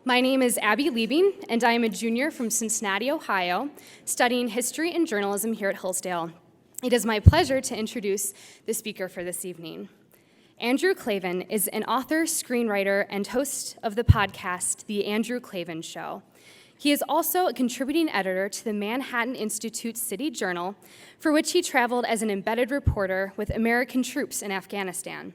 My name is Abby Liebing, and I am a junior from Cincinnati, Ohio, studying history and journalism here at Hillsdale. It is my pleasure to introduce the speaker for this evening. Andrew Klavan is an author, screenwriter, and host of the podcast, The Andrew Klavan Show. He is also a contributing editor to the Manhattan Institute City Journal, for which he traveled as an embedded reporter with American troops in Afghanistan.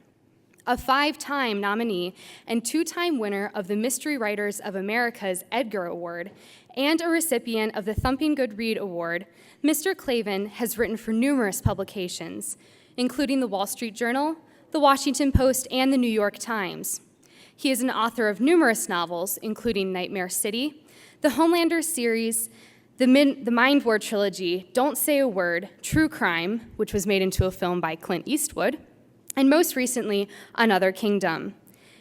A 5-time nominee and 2-time winner of the Mystery Writers of America's Edgar Award, and a recipient of the Thumping Good Read Award, Mr. Klavan has written for numerous publications, including the Wall Street Journal, the Washington Post, and the New York Times. He is an author of numerous novels, including Nightmare City, the Homelanders series, the Mindwar trilogy, Don't Say a Word, True Crime, which was made into a film by Clint Eastwood, and most recently, Another Kingdom.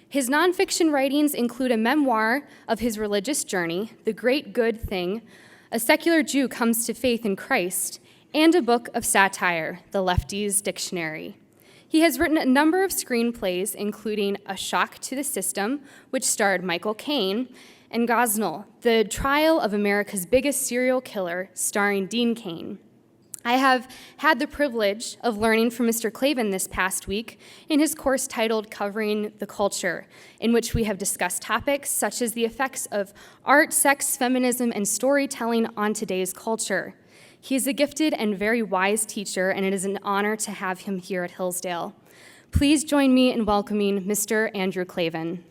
His nonfiction writings include a memoir of his religious journey, The Great Good Thing, A Secular Jew Comes to Faith in Christ, and a book of satire, The Leftese Dictionary. He has written a number of screenplays, including A Shock to the System, which starred Michael Caine, and Gosnell, the trial of America's biggest serial killer, starring Dean Cain. I have had the privilege of learning from Mr. Klavan this past week in his course titled Covering the Culture, in which we have discussed topics such as the effects of art, sex, feminism, and storytelling on today's culture. He is a gifted and very wise teacher, and it is an honor to have him here at Hillsdale. Please join me in welcoming Mr. Andrew Klavan.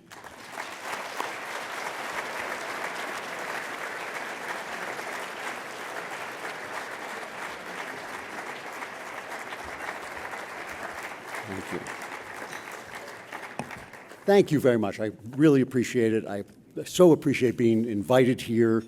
Thank you. Thank you very much. I really appreciate it. I so appreciate being invited here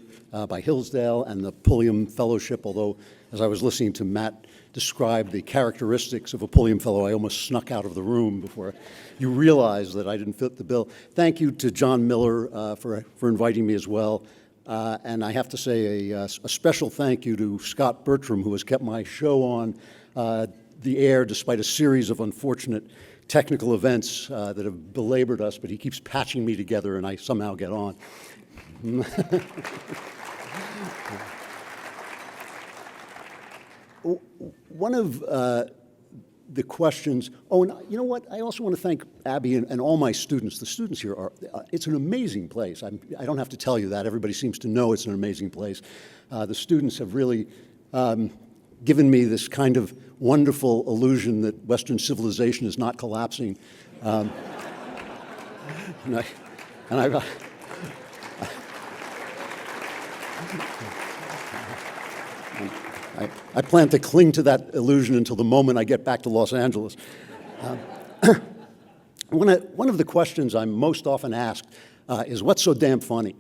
by Hillsdale and the Pulliam Fellowship, although as I was listening to Matt describe the characteristics of a Pulliam Fellow, I almost snuck out of the room before you realized that I didn't fit the bill. Thank you to John Miller for inviting me as well. And I have to say a special thank you to Scott Bertram, who has kept my show on the air despite a series of unfortunate technical events that have belabored us, but he keeps patching me together and I somehow get on. One of the questions, and you know what, I also want to thank Abby and all my students. The students here are, it's an amazing place. I don't have to tell you that. Everybody seems to know it's an amazing place. The students have really given me this kind of wonderful illusion that Western civilization is not collapsing. I plan to cling to that illusion until the moment I get back to Los Angeles. One of the questions I'm most often asked is, what's so damn funny?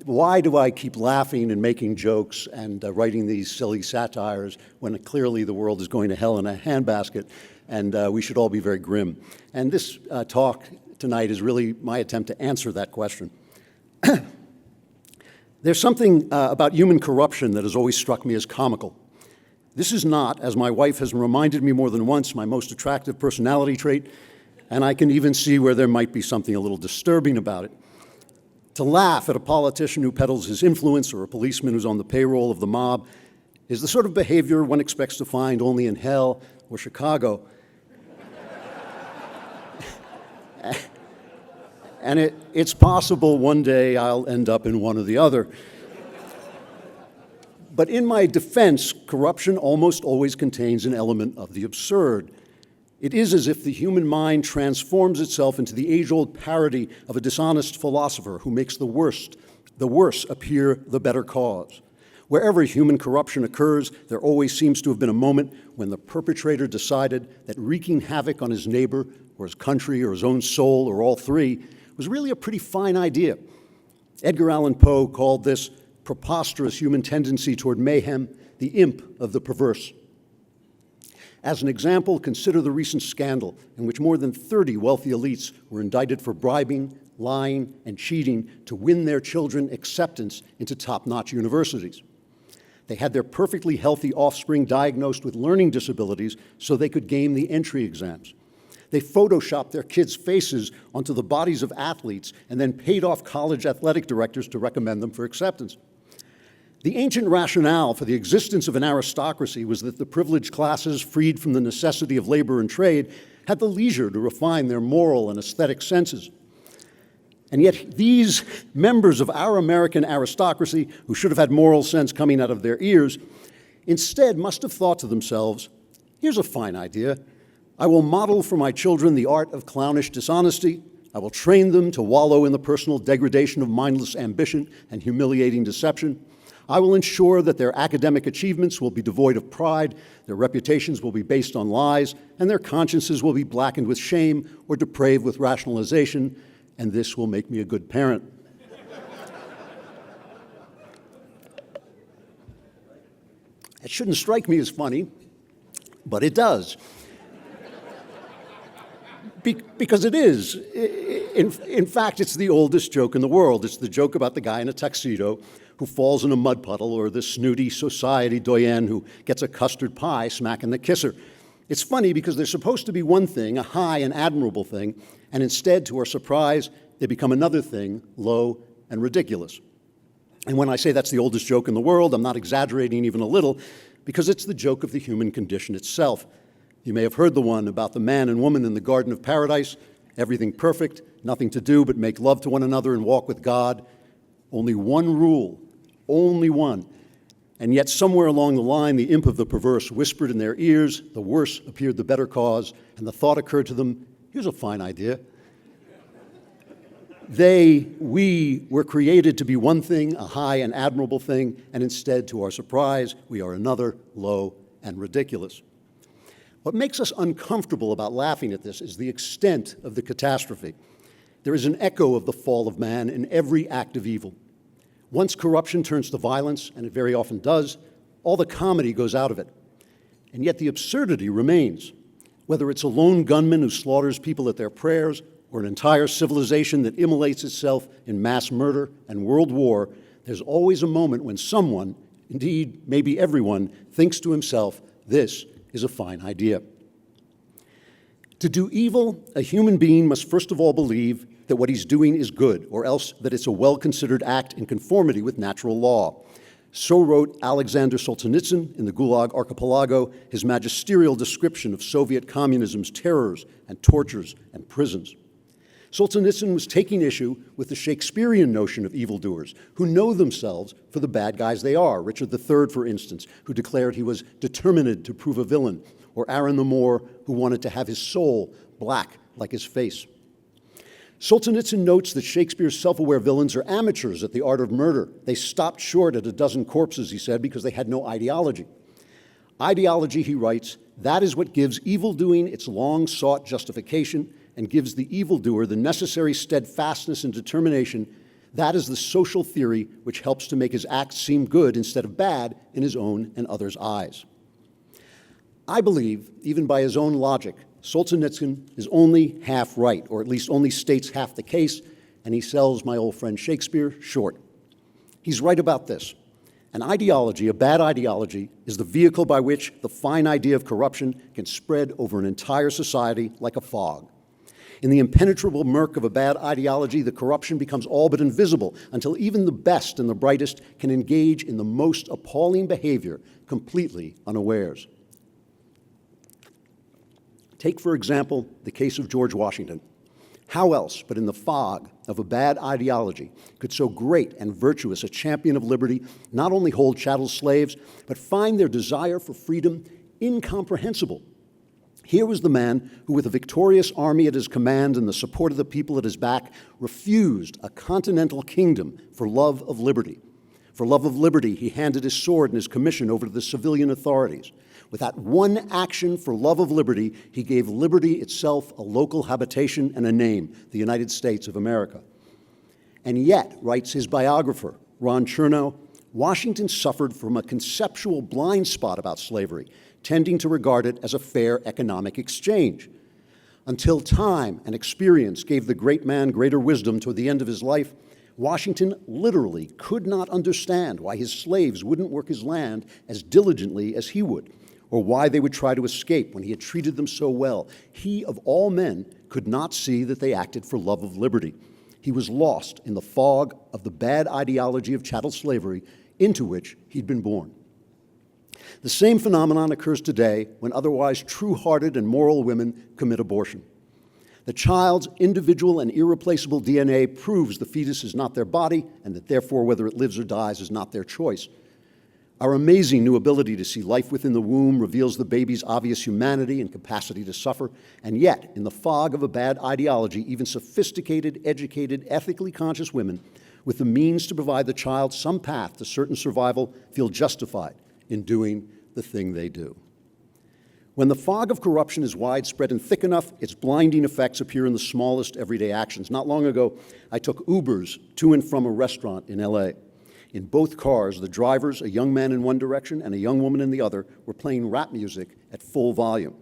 Why do I keep laughing and making jokes and writing these silly satires when clearly the world is going to hell in a handbasket and we should all be very grim? And this talk tonight is really my attempt to answer that question. There's something about human corruption that has always struck me as comical. This is not, as my wife has reminded me more than once, my most attractive personality trait, and I can even see where there might be something a little disturbing about it. To laugh at a politician who peddles his influence or a policeman who's on the payroll of the mob is the sort of behavior one expects to find only in hell or Chicago. And it's possible one day I'll end up in one or the other. But in my defense, corruption almost always contains an element of the absurd. It is as if the human mind transforms itself into the age-old parody of a dishonest philosopher who makes the worse appear the better cause. Wherever human corruption occurs, there always seems to have been a moment when the perpetrator decided that wreaking havoc on his neighbor or his country or his own soul or all three was really a pretty fine idea. Edgar Allan Poe called this preposterous human tendency toward mayhem the imp of the perverse. As an example, consider the recent scandal in which more than 30 wealthy elites were indicted for bribing, lying, and cheating to win their children acceptance into top-notch universities. They had their perfectly healthy offspring diagnosed with learning disabilities so they could game the entry exams. They photoshopped their kids' faces onto the bodies of athletes and then paid off college athletic directors to recommend them for acceptance. The ancient rationale for the existence of an aristocracy was that the privileged classes, freed from the necessity of labor and trade, had the leisure to refine their moral and aesthetic senses. And yet these members of our American aristocracy, who should have had moral sense coming out of their ears, instead must have thought to themselves, here's a fine idea. I will model for my children the art of clownish dishonesty. I will train them to wallow in the personal degradation of mindless ambition and humiliating deception. I will ensure that their academic achievements will be devoid of pride, their reputations will be based on lies, and their consciences will be blackened with shame or depraved with rationalization, and this will make me a good parent. It shouldn't strike me as funny, but it does. Because it is. In fact, it's the oldest joke in the world. It's the joke about the guy in a tuxedo who falls in a mud puddle, or the snooty society doyenne who gets a custard pie smacking the kisser. It's funny because they're supposed to be one thing, a high and admirable thing, and instead, to our surprise, they become another thing, low and ridiculous. And when I say that's the oldest joke in the world, I'm not exaggerating even a little, because it's the joke of the human condition itself. You may have heard the one about the man and woman in the Garden of Paradise, everything perfect, nothing to do but make love to one another and walk with God. Only one rule, only one. And yet somewhere along the line, the imp of the perverse whispered in their ears, the worse appeared the better cause, and the thought occurred to them, here's a fine idea. We were created to be one thing, a high and admirable thing, and instead, to our surprise, we are another, low and ridiculous. What makes us uncomfortable about laughing at this is the extent of the catastrophe. There is an echo of the fall of man in every act of evil. Once corruption turns to violence, and it very often does, all the comedy goes out of it. And yet the absurdity remains. Whether it's a lone gunman who slaughters people at their prayers, or an entire civilization that immolates itself in mass murder and world war, there's always a moment when someone, indeed maybe everyone, thinks to himself, this is a fine idea. To do evil, a human being must first of all believe that what he's doing is good, or else that it's a well-considered act in conformity with natural law. So wrote Alexander Solzhenitsyn in the Gulag Archipelago, his magisterial description of Soviet communism's terrors and tortures and prisons. Solzhenitsyn was taking issue with the Shakespearean notion of evildoers, who know themselves for the bad guys they are. Richard III, for instance, who declared he was determined to prove a villain, or Aaron the Moor, who wanted to have his soul black like his face. Solzhenitsyn notes that Shakespeare's self-aware villains are amateurs at the art of murder. They stopped short at a dozen corpses, he said, because they had no ideology. Ideology, he writes, that is what gives evildoing its long-sought justification and gives the evildoer the necessary steadfastness and determination. That is the social theory which helps to make his acts seem good instead of bad in his own and others' eyes. I believe, even by his own logic, Solzhenitsyn is only half right, or at least only states half the case, and he sells my old friend Shakespeare short. He's right about this. An ideology, a bad ideology, is the vehicle by which the fine idea of corruption can spread over an entire society like a fog. In the impenetrable murk of a bad ideology, the corruption becomes all but invisible until even the best and the brightest can engage in the most appalling behavior completely unawares. Take, for example, the case of George Washington. How else but in the fog of a bad ideology could so great and virtuous a champion of liberty not only hold chattel slaves, but find their desire for freedom incomprehensible? Here was the man who, with a victorious army at his command and the support of the people at his back, refused a continental kingdom for love of liberty. For love of liberty, he handed his sword and his commission over to the civilian authorities. With that one action for love of liberty, he gave liberty itself a local habitation and a name, the United States of America. And yet, writes his biographer, Ron Chernow, Washington suffered from a conceptual blind spot about slavery, tending to regard it as a fair economic exchange. Until time and experience gave the great man greater wisdom toward the end of his life, Washington literally could not understand why his slaves wouldn't work his land as diligently as he would, or why they would try to escape when he had treated them so well. He, of all men, could not see that they acted for love of liberty. He was lost in the fog of the bad ideology of chattel slavery into which he'd been born. The same phenomenon occurs today when otherwise true-hearted and moral women commit abortion. The child's individual and irreplaceable DNA proves the fetus is not their body and that therefore whether it lives or dies is not their choice. Our amazing new ability to see life within the womb reveals the baby's obvious humanity and capacity to suffer, and yet, in the fog of a bad ideology, even sophisticated, educated, ethically conscious women with the means to provide the child some path to certain survival feel justified in doing the thing they do. When the fog of corruption is widespread and thick enough, its blinding effects appear in the smallest everyday actions. Not long ago, I took Ubers to and from a restaurant in LA. In both cars, the drivers, a young man in one direction and a young woman in the other, were playing rap music at full volume.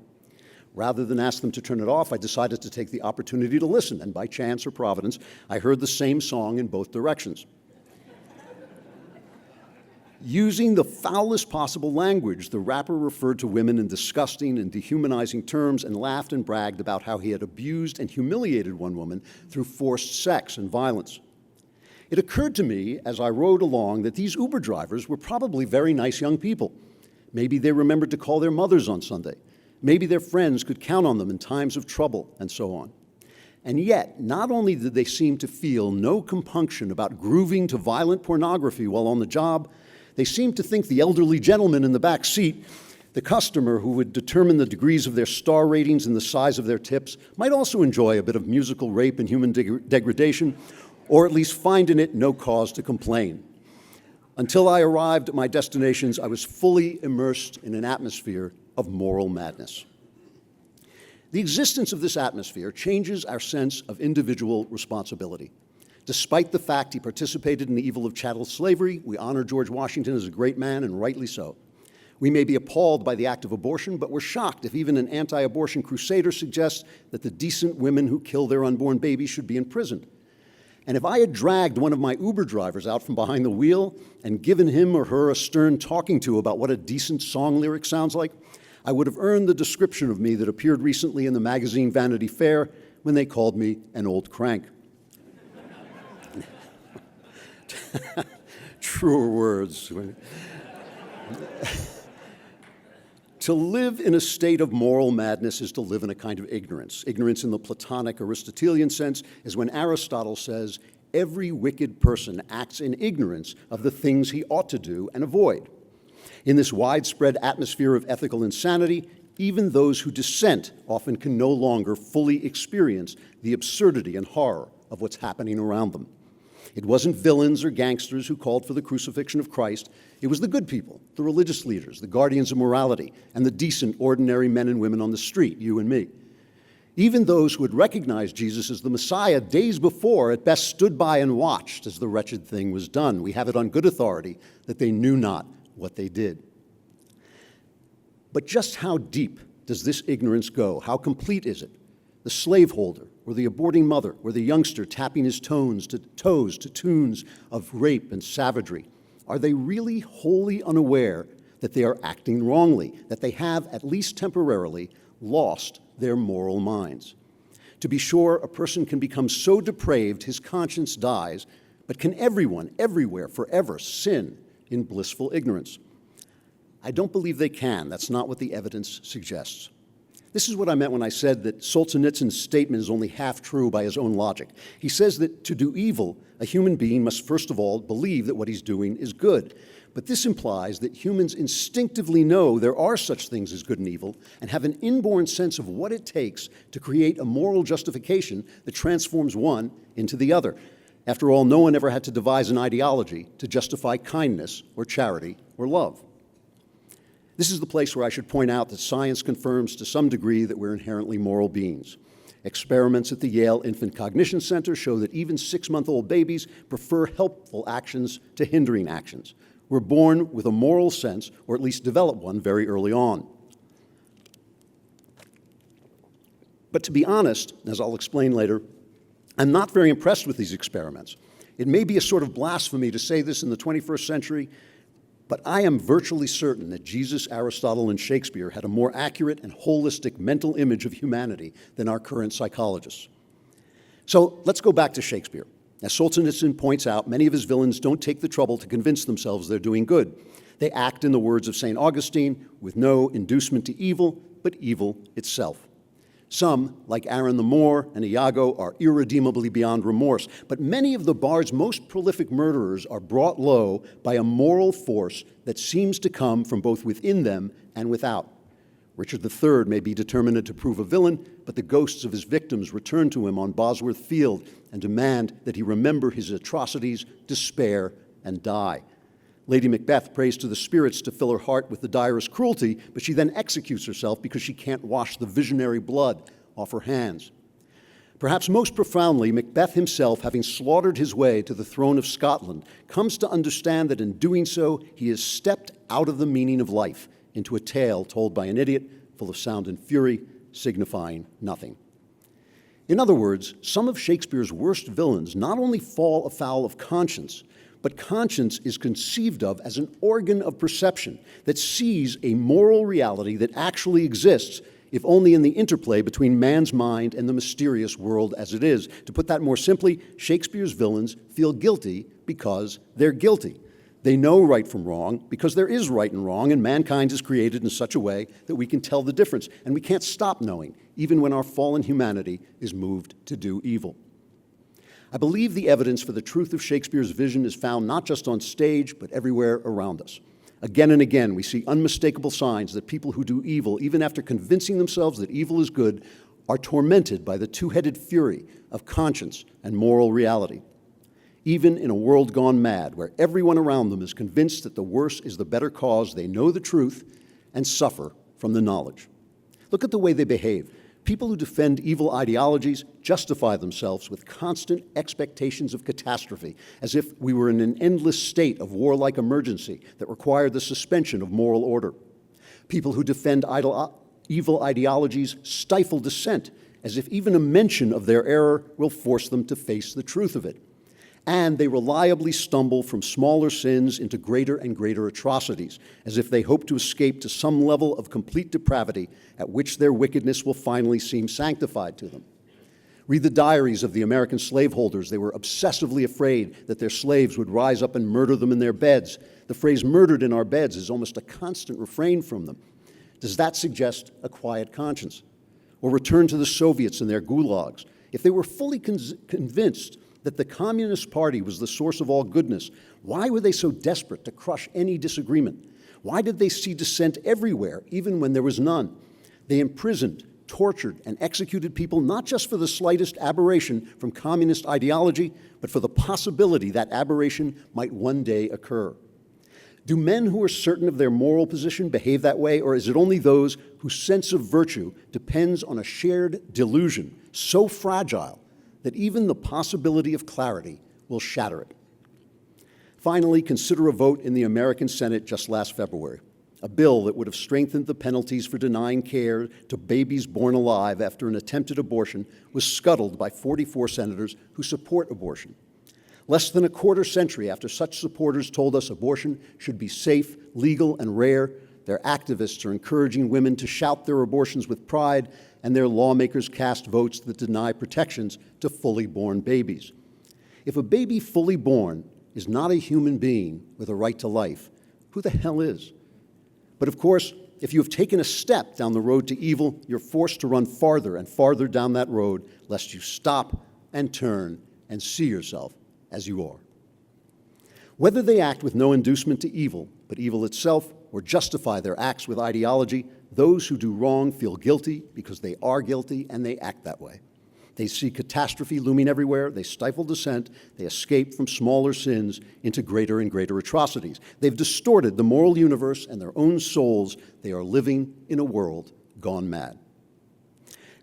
Rather than ask them to turn it off, I decided to take the opportunity to listen, and by chance or providence, I heard the same song in both directions. Using the foulest possible language, the rapper referred to women in disgusting and dehumanizing terms and laughed and bragged about how he had abused and humiliated one woman through forced sex and violence. It occurred to me as I rode along that these Uber drivers were probably very nice young people. Maybe they remembered to call their mothers on Sunday. Maybe their friends could count on them in times of trouble, and so on. And yet, not only did they seem to feel no compunction about grooving to violent pornography while on the job, they seemed to think the elderly gentleman in the back seat, the customer who would determine the degrees of their star ratings and the size of their tips, might also enjoy a bit of musical rape and human degradation, or at least find in it no cause to complain. Until I arrived at my destinations, I was fully immersed in an atmosphere of moral madness. The existence of this atmosphere changes our sense of individual responsibility. Despite the fact he participated in the evil of chattel slavery, we honor George Washington as a great man, and rightly so. We may be appalled by the act of abortion, but we're shocked if even an anti-abortion crusader suggests that the decent women who kill their unborn babies should be imprisoned. And if I had dragged one of my Uber drivers out from behind the wheel and given him or her a stern talking to about what a decent song lyric sounds like, I would have earned the description of me that appeared recently in the magazine Vanity Fair when they called me an old crank. Truer words. To live in a state of moral madness is to live in a kind of ignorance. Ignorance in the Platonic Aristotelian sense is when Aristotle says, every wicked person acts in ignorance of the things he ought to do and avoid. In this widespread atmosphere of ethical insanity, even those who dissent often can no longer fully experience the absurdity and horror of what's happening around them. It wasn't villains or gangsters who called for the crucifixion of Christ. It was the good people, the religious leaders, the guardians of morality, and the decent, ordinary men and women on the street, you and me. Even those who had recognized Jesus as the Messiah days before at best stood by and watched as the wretched thing was done. We have it on good authority that they knew not what they did. But just how deep does this ignorance go? How complete is it? The slaveholder, or the aborting mother, or the youngster tapping his toes to tunes of rape and savagery, are they really wholly unaware that they are acting wrongly, that they have, at least temporarily, lost their moral minds? To be sure, a person can become so depraved his conscience dies, but can everyone, everywhere, forever sin in blissful ignorance? I don't believe they can. That's not what the evidence suggests. This is what I meant when I said that Solzhenitsyn's statement is only half true by his own logic. He says that to do evil, a human being must first of all believe that what he's doing is good. But this implies that humans instinctively know there are such things as good and evil and have an inborn sense of what it takes to create a moral justification that transforms one into the other. After all, no one ever had to devise an ideology to justify kindness or charity or love. This is the place where I should point out that science confirms to some degree that we're inherently moral beings. Experiments at the Yale Infant Cognition Center show that even 6-month-old babies prefer helpful actions to hindering actions. We're born with a moral sense, or at least develop one very early on. But to be honest, as I'll explain later, I'm not very impressed with these experiments. It may be a sort of blasphemy to say this in the 21st century, But I am virtually certain that Jesus, Aristotle, and Shakespeare had a more accurate and holistic mental image of humanity than our current psychologists. So let's go back to Shakespeare. As Solzhenitsyn points out, many of his villains don't take the trouble to convince themselves they're doing good. They act, in the words of St. Augustine, with no inducement to evil, but evil itself. Some, like Aaron the Moor and Iago, are irredeemably beyond remorse, but many of the bard's most prolific murderers are brought low by a moral force that seems to come from both within them and without. Richard III may be determined to prove a villain, but the ghosts of his victims return to him on Bosworth Field and demand that he remember his atrocities, despair, and die. Lady Macbeth prays to the spirits to fill her heart with the direst cruelty, but she then executes herself because she can't wash the visionary blood off her hands. Perhaps most profoundly, Macbeth himself, having slaughtered his way to the throne of Scotland, comes to understand that in doing so, he has stepped out of the meaning of life into a tale told by an idiot, full of sound and fury, signifying nothing. In other words, some of Shakespeare's worst villains not only fall afoul of conscience, but conscience is conceived of as an organ of perception that sees a moral reality that actually exists, if only in the interplay between man's mind and the mysterious world as it is. To put that more simply, Shakespeare's villains feel guilty because they're guilty. They know right from wrong because there is right and wrong, and mankind is created in such a way that we can tell the difference, and we can't stop knowing, even when our fallen humanity is moved to do evil. I believe the evidence for the truth of Shakespeare's vision is found not just on stage, but everywhere around us. Again and again, we see unmistakable signs that people who do evil, even after convincing themselves that evil is good, are tormented by the two-headed fury of conscience and moral reality. Even in a world gone mad, where everyone around them is convinced that the worse is the better cause, they know the truth and suffer from the knowledge. Look at the way they behave. People who defend evil ideologies justify themselves with constant expectations of catastrophe, as if we were in an endless state of warlike emergency that required the suspension of moral order. People who defend evil ideologies stifle dissent, as if even a mention of their error will force them to face the truth of it. And they reliably stumble from smaller sins into greater and greater atrocities, as if they hope to escape to some level of complete depravity at which their wickedness will finally seem sanctified to them. Read the diaries of the American slaveholders. They were obsessively afraid that their slaves would rise up and murder them in their beds. The phrase "murdered in our beds" is almost a constant refrain from them. Does that suggest a quiet conscience? Or return to the Soviets and their gulags. If they were fully convinced that the Communist Party was the source of all goodness, why were they so desperate to crush any disagreement? Why did they see dissent everywhere, even when there was none? They imprisoned, tortured, and executed people not just for the slightest aberration from communist ideology, but for the possibility that aberration might one day occur. Do men who are certain of their moral position behave that way, or is it only those whose sense of virtue depends on a shared delusion so fragile that even the possibility of clarity will shatter it? Finally, consider a vote in the American Senate just last February, a bill that would have strengthened the penalties for denying care to babies born alive after an attempted abortion was scuttled by 44 senators who support abortion. Less than a quarter century after such supporters told us abortion should be safe, legal, and rare, their activists are encouraging women to shout their abortions with pride, and their lawmakers cast votes that deny protections to fully born babies. If a baby fully born is not a human being with a right to life, who the hell is? But of course, if you have taken a step down the road to evil, you're forced to run farther and farther down that road, lest you stop and turn and see yourself as you are. Whether they act with no inducement to evil, but evil itself, or justify their acts with ideology, those who do wrong feel guilty because they are guilty and they act that way. They see catastrophe looming everywhere, they stifle dissent, they escape from smaller sins into greater and greater atrocities. They've distorted the moral universe and their own souls. They are living in a world gone mad.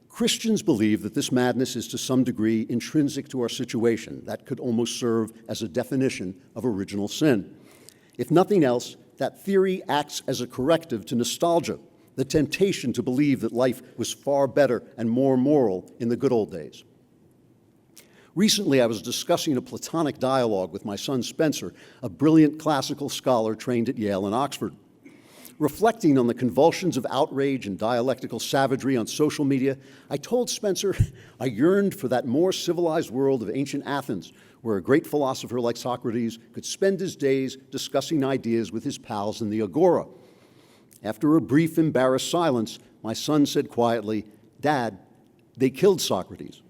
Christians believe that this madness is to some degree intrinsic to our situation. That could almost serve as a definition of original sin. If nothing else, that theory acts as a corrective to nostalgia, the temptation to believe that life was far better and more moral in the good old days. Recently, I was discussing a Platonic dialogue with my son Spencer, a brilliant classical scholar trained at Yale and Oxford. Reflecting on the convulsions of outrage and dialectical savagery on social media, I told Spencer I yearned for that more civilized world of ancient Athens, where a great philosopher like Socrates could spend his days discussing ideas with his pals in the agora. After a brief, embarrassed silence, my son said quietly, "Dad, they killed Socrates."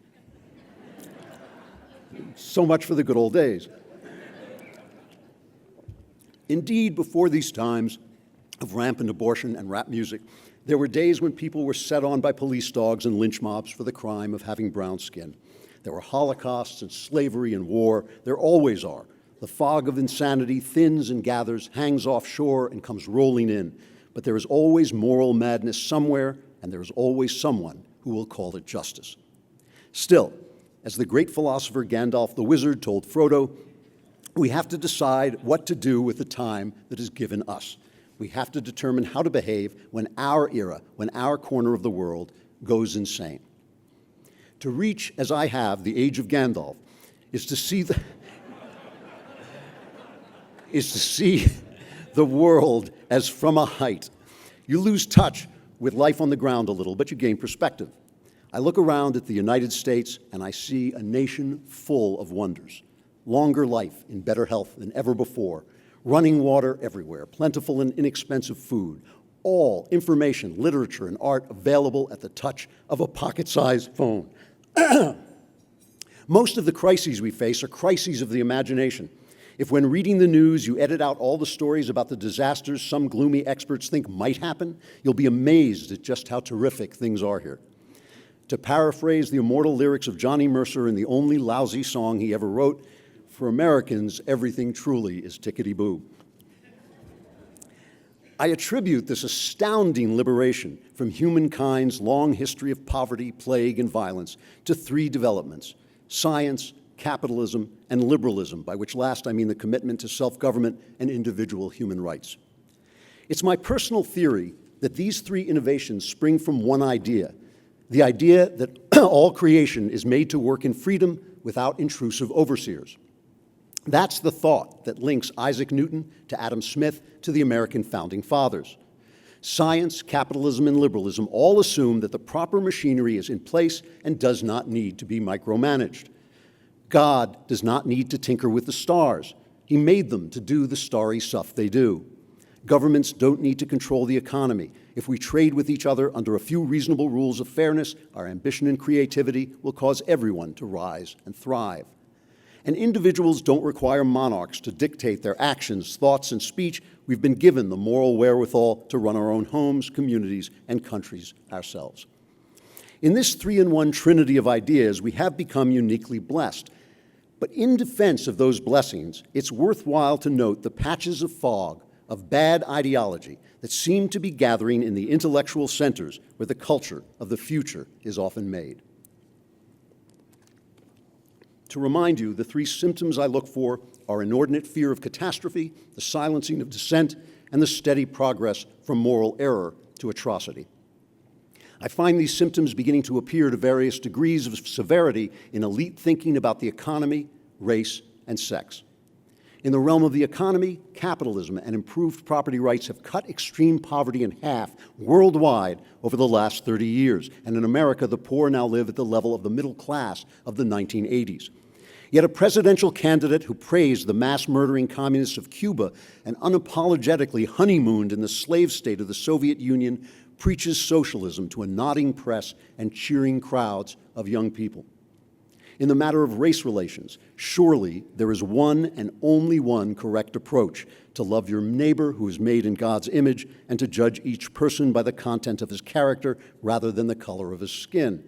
So much for the good old days. Indeed, before these times of rampant abortion and rap music, there were days when people were set on by police dogs and lynch mobs for the crime of having brown skin. There were holocausts and slavery and war. There always are. The fog of insanity thins and gathers, hangs offshore, and comes rolling in. But there is always moral madness somewhere, and there is always someone who will call it justice. Still, as the great philosopher Gandalf the Wizard told Frodo, we have to decide what to do with the time that is given us. We have to determine how to behave when our era, when our corner of the world goes insane. To reach, as I have, the age of Gandalf is to see the world as from a height. You lose touch with life on the ground a little, but you gain perspective. I look around at the United States and I see a nation full of wonders. Longer life in better health than ever before, running water everywhere, plentiful and inexpensive food, all information, literature, and art available at the touch of a pocket-sized phone. Most of the crises we face are crises of the imagination. If when reading the news you edit out all the stories about the disasters some gloomy experts think might happen, you'll be amazed at just how terrific things are here. To paraphrase the immortal lyrics of Johnny Mercer in the only lousy song he ever wrote, for Americans, everything truly is tickety-boo. I attribute this astounding liberation from humankind's long history of poverty, plague, and violence to three developments: science, capitalism, and liberalism, by which last I mean the commitment to self-government and individual human rights. It's my personal theory that these three innovations spring from one idea, the idea that all creation is made to work in freedom without intrusive overseers. That's the thought that links Isaac Newton to Adam Smith to the American founding fathers. Science, capitalism, and liberalism all assume that the proper machinery is in place and does not need to be micromanaged. God does not need to tinker with the stars. He made them to do the starry stuff they do. Governments don't need to control the economy. If we trade with each other under a few reasonable rules of fairness, our ambition and creativity will cause everyone to rise and thrive. And individuals don't require monarchs to dictate their actions, thoughts, and speech. We've been given the moral wherewithal to run our own homes, communities, and countries ourselves. In this three-in-one trinity of ideas, we have become uniquely blessed. But in defense of those blessings, it's worthwhile to note the patches of fog of bad ideology that seem to be gathering in the intellectual centers where the culture of the future is often made. To remind you, the three symptoms I look for are inordinate fear of catastrophe, the silencing of dissent, and the steady progress from moral error to atrocity. I find these symptoms beginning to appear to various degrees of severity in elite thinking about the economy, race, and sex. In the realm of the economy, capitalism and improved property rights have cut extreme poverty in half worldwide over the last 30 years. And in America, the poor now live at the level of the middle class of the 1980s. Yet a presidential candidate who praised the mass-murdering communists of Cuba and unapologetically honeymooned in the slave state of the Soviet Union preaches socialism to a nodding press and cheering crowds of young people. In the matter of race relations, surely there is one and only one correct approach: to love your neighbor who is made in God's image and to judge each person by the content of his character rather than the color of his skin.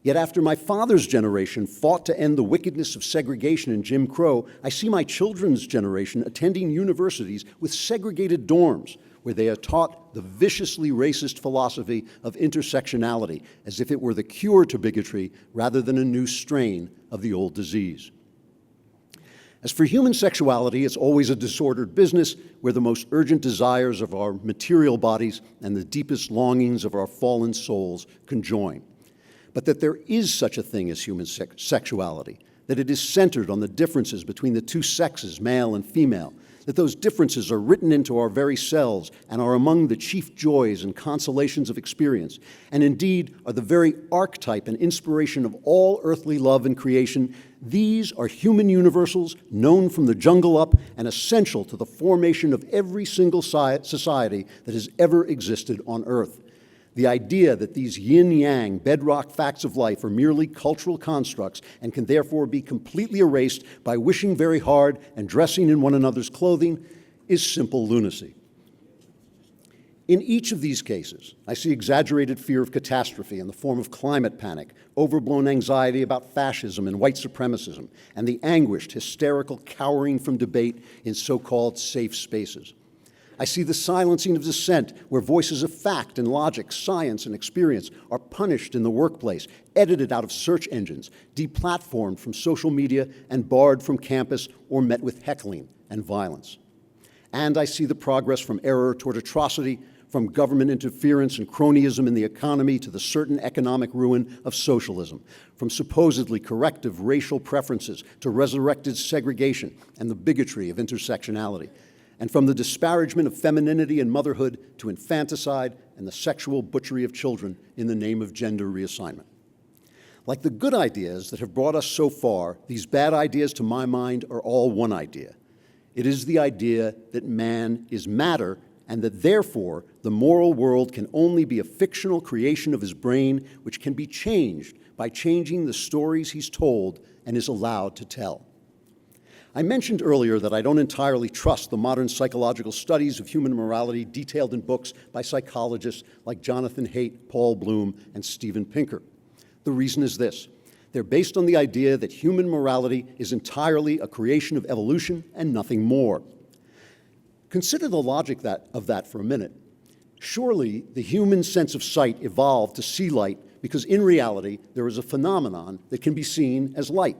Yet after my father's generation fought to end the wickedness of segregation and Jim Crow, I see my children's generation attending universities with segregated dorms, where they are taught the viciously racist philosophy of intersectionality, as if it were the cure to bigotry rather than a new strain of the old disease. As for human sexuality, it's always a disordered business where the most urgent desires of our material bodies and the deepest longings of our fallen souls conjoin. But that there is such a thing as human sexuality, that it is centered on the differences between the two sexes, male and female, that those differences are written into our very selves and are among the chief joys and consolations of experience, and indeed are the very archetype and inspiration of all earthly love and creation, these are human universals known from the jungle up and essential to the formation of every single society that has ever existed on Earth. The idea that these yin-yang bedrock facts of life are merely cultural constructs and can therefore be completely erased by wishing very hard and dressing in one another's clothing is simple lunacy. In each of these cases, I see exaggerated fear of catastrophe in the form of climate panic, overblown anxiety about fascism and white supremacism, and the anguished, hysterical cowering from debate in so-called safe spaces. I see the silencing of dissent, where voices of fact and logic, science and experience are punished in the workplace, edited out of search engines, deplatformed from social media, and barred from campus or met with heckling and violence. And I see the progress from error toward atrocity, from government interference and cronyism in the economy to the certain economic ruin of socialism, from supposedly corrective racial preferences to resurrected segregation and the bigotry of intersectionality, and from the disparagement of femininity and motherhood to infanticide and the sexual butchery of children in the name of gender reassignment. Like the good ideas that have brought us so far, these bad ideas, to my mind, are all one idea. It is the idea that man is matter and that therefore the moral world can only be a fictional creation of his brain which can be changed by changing the stories he's told and is allowed to tell. I mentioned earlier that I don't entirely trust the modern psychological studies of human morality detailed in books by psychologists like Jonathan Haidt, Paul Bloom, and Steven Pinker. The reason is this. They're based on the idea that human morality is entirely a creation of evolution and nothing more. Consider the logic of that for a minute. Surely the human sense of sight evolved to see light because in reality there is a phenomenon that can be seen as light.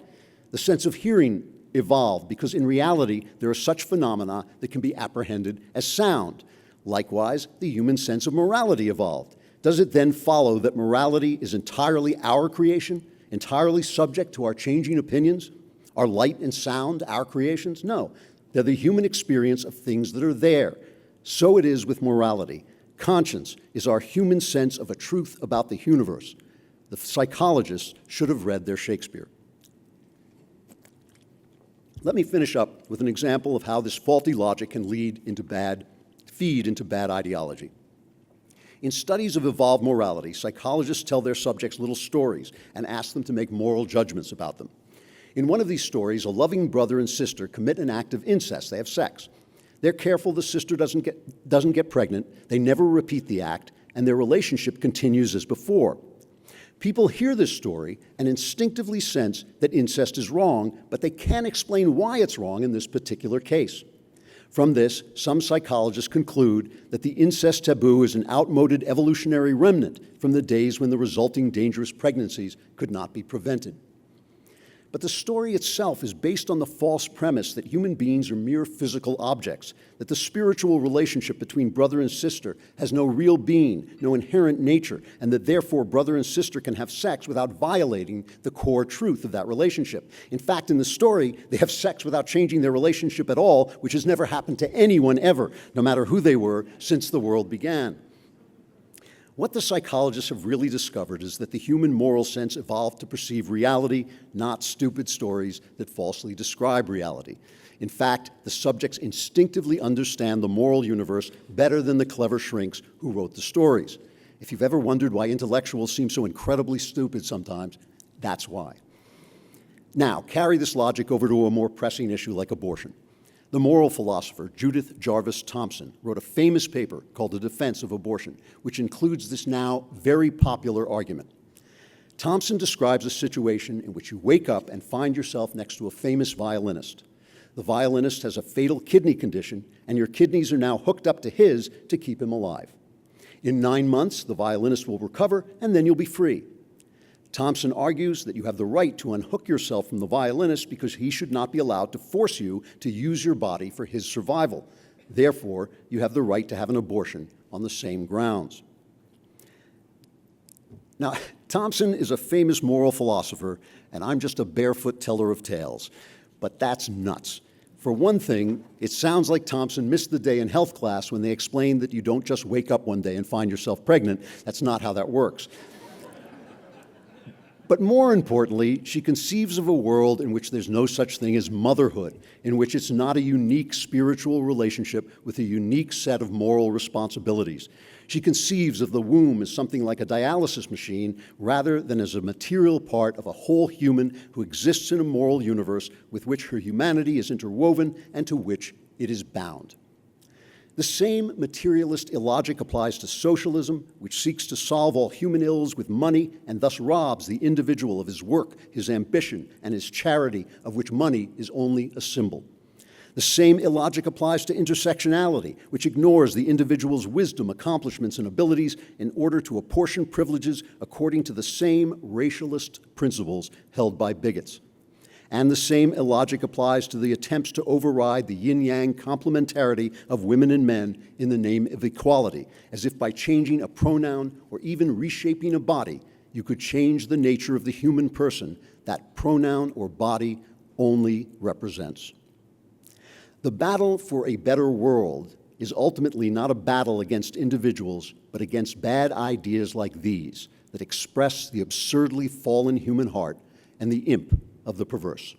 The sense of hearing evolved because in reality there are such phenomena that can be apprehended as sound. Likewise, the human sense of morality evolved. Does it then follow that morality is entirely our creation, entirely subject to our changing opinions? Are light and sound our creations? No. They're the human experience of things that are there. So it is with morality. Conscience is our human sense of a truth about the universe. The psychologists should have read their Shakespeare. Let me finish up with an example of how this faulty logic can feed into bad ideology. In studies of evolved morality, psychologists tell their subjects little stories and ask them to make moral judgments about them. In one of these stories, a loving brother and sister commit an act of incest. They have sex. They're careful the sister doesn't get pregnant. They never repeat the act, and their relationship continues as before. People hear this story and instinctively sense that incest is wrong, but they can't explain why it's wrong in this particular case. From this, some psychologists conclude that the incest taboo is an outmoded evolutionary remnant from the days when the resulting dangerous pregnancies could not be prevented. But the story itself is based on the false premise that human beings are mere physical objects, that the spiritual relationship between brother and sister has no real being, no inherent nature, and that therefore brother and sister can have sex without violating the core truth of that relationship. In fact, in the story, they have sex without changing their relationship at all, which has never happened to anyone ever, no matter who they were, since the world began. What the psychologists have really discovered is that the human moral sense evolved to perceive reality, not stupid stories that falsely describe reality. In fact, the subjects instinctively understand the moral universe better than the clever shrinks who wrote the stories. If you've ever wondered why intellectuals seem so incredibly stupid sometimes, that's why. Now, carry this logic over to a more pressing issue like abortion. The moral philosopher Judith Jarvis Thomson wrote a famous paper called The Defense of Abortion, which includes this now very popular argument. Thomson describes a situation in which you wake up and find yourself next to a famous violinist. The violinist has a fatal kidney condition, and your kidneys are now hooked up to his to keep him alive. In 9 months, the violinist will recover, and then you'll be free. Thomson argues that you have the right to unhook yourself from the violinist because he should not be allowed to force you to use your body for his survival. Therefore, you have the right to have an abortion on the same grounds. Now, Thompson is a famous moral philosopher, and I'm just a barefoot teller of tales. But that's nuts. For one thing, it sounds like Thompson missed the day in health class when they explained that you don't just wake up one day and find yourself pregnant. That's not how that works. But more importantly, she conceives of a world in which there's no such thing as motherhood, in which it's not a unique spiritual relationship with a unique set of moral responsibilities. She conceives of the womb as something like a dialysis machine rather than as a material part of a whole human who exists in a moral universe with which her humanity is interwoven and to which it is bound. The same materialist illogic applies to socialism, which seeks to solve all human ills with money and thus robs the individual of his work, his ambition, and his charity, of which money is only a symbol. The same illogic applies to intersectionality, which ignores the individual's wisdom, accomplishments, and abilities in order to apportion privileges according to the same racialist principles held by bigots. And the same illogic applies to the attempts to override the yin-yang complementarity of women and men in the name of equality, as if by changing a pronoun or even reshaping a body, you could change the nature of the human person that pronoun or body only represents. The battle for a better world is ultimately not a battle against individuals, but against bad ideas like these that express the absurdly fallen human heart and the imp of the perverse.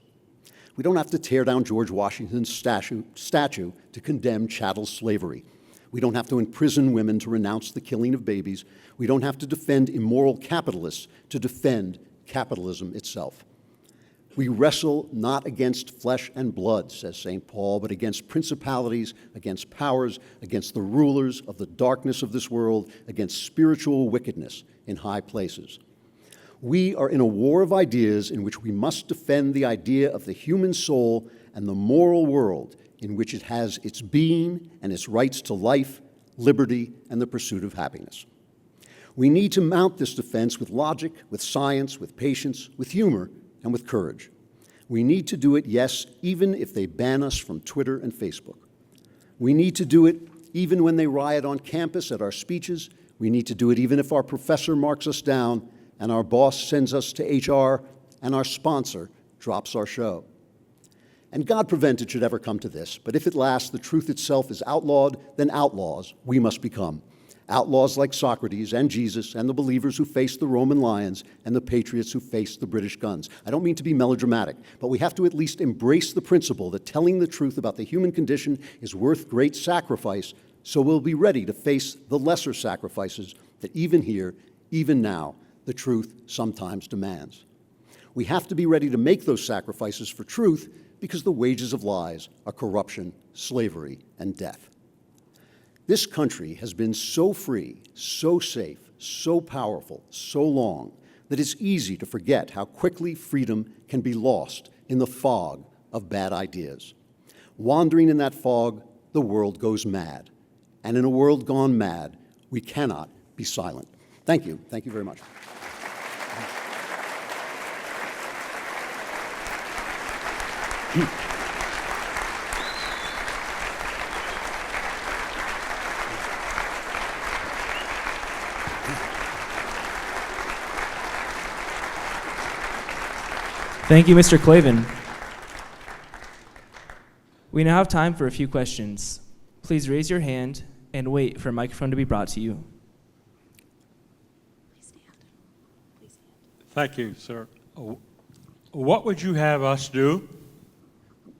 We don't have to tear down George Washington's statue to condemn chattel slavery. We don't have to imprison women to renounce the killing of babies. We don't have to defend immoral capitalists to defend capitalism itself. We wrestle not against flesh and blood, says St. Paul, but against principalities, against powers, against the rulers of the darkness of this world, against spiritual wickedness in high places. We are in a war of ideas in which we must defend the idea of the human soul and the moral world in which it has its being and its rights to life, liberty, and the pursuit of happiness. We need to mount this defense with logic, with science, with patience, with humor, and with courage. We need to do it, yes, even if they ban us from Twitter and Facebook. We need to do it even when they riot on campus at our speeches. We need to do it even if our professor marks us down and our boss sends us to HR and our sponsor drops our show. And God prevent it should ever come to this, but if at last the truth itself is outlawed, then outlaws we must become. Outlaws like Socrates and Jesus and the believers who faced the Roman lions and the patriots who faced the British guns. I don't mean to be melodramatic, but we have to at least embrace the principle that telling the truth about the human condition is worth great sacrifice, so we'll be ready to face the lesser sacrifices that even here, even now, the truth sometimes demands. We have to be ready to make those sacrifices for truth because the wages of lies are corruption, slavery, and death. This country has been so free, so safe, so powerful, so long that it's easy to forget how quickly freedom can be lost in the fog of bad ideas. Wandering in that fog, the world goes mad. And in a world gone mad, we cannot be silent. Thank you. Thank you very much. Thank you, Mr. Klavan. We now have time for a few questions. Please raise your hand and wait for a microphone to be brought to you. Please stand. Please stand. Thank you, sir. What would you have us do?